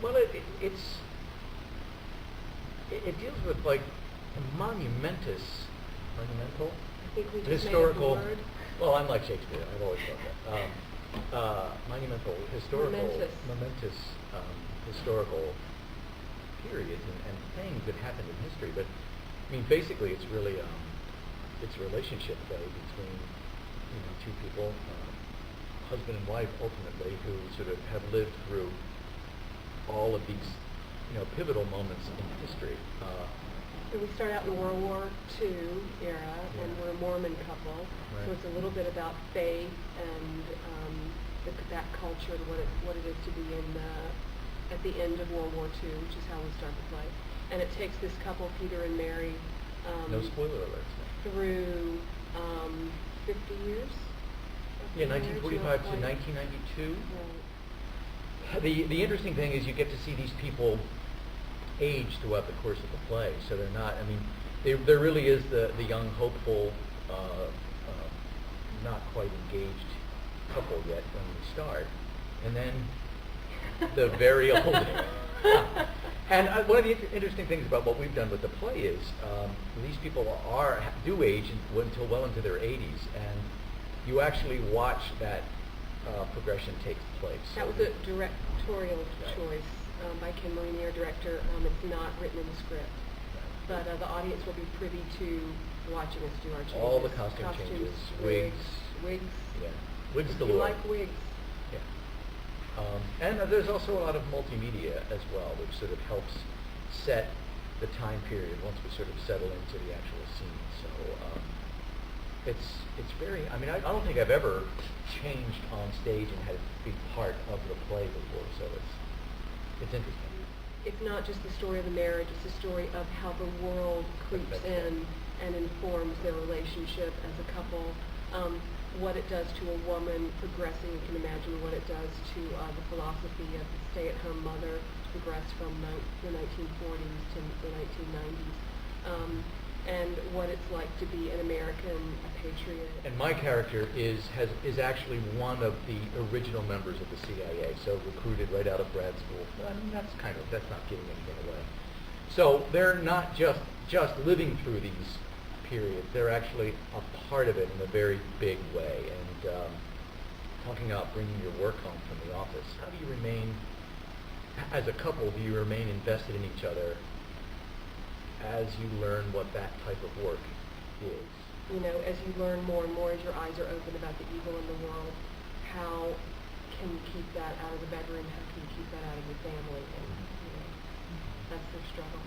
Well, it deals with like a monumental, I think we just historical. made up the word. Well, I'm like Shakespeare. I've always thought that. Monumental, historical, momentous historical periods and things that happened in history. But I mean, basically, it's really it's a relationship play between two people, husband and wife, ultimately, who sort of have lived through all of these pivotal moments in history. So we start out in the World War II era, and we're a Mormon couple. Right. So it's a little bit about faith and that culture and what it is to be in at the end of World War II, which is how we start the play. And it takes this couple, Peter and Mary, No spoiler alerts. through 50 years. Yeah, 1945 to 1992. Right. The interesting thing is you get to see these people age throughout the course of the play. So they're not, I mean, there really is the young, hopeful, not quite engaged couple yet when we start. And then the very old. And one of the interesting things about what we've done with the play is these people do age until well into their 80s, and you actually watch that progression take place. That was a directorial choice by Ken Marini, our director. It's not written in the script, but the audience will be privy to watching us do our changes. All the costume changes, wigs. Yeah, wigs Do galore. you like wigs? Yeah. And there's also a lot of multimedia as well, which sort of helps set the time period once we sort of settle into the actual scene. So it's very, I mean, I don't think I've ever changed on stage and had it be part of the play before, so it's interesting. It's not just the story of the marriage, it's the story of how the world creeps in and informs their relationship as a couple. What it does to a woman progressing, you can imagine what it does to the philosophy of the stay-at-home mother to progress from the 1940s to the 1990s, and what it's like to be an American, a patriot. And my character is actually one of the original members of the CIA, so recruited right out of grad school. I mean, that's not giving anything away. So they're not just living through these periods, they're actually a part of it in a very big way. And talking about bringing your work home from the office, how do you remain, as a couple, do you remain invested in each other as you learn what that type of work is? As you learn more and more, as your eyes are open about the evil in the world, how can you keep that out of the bedroom? How can you keep that out of your family? And that's their struggle.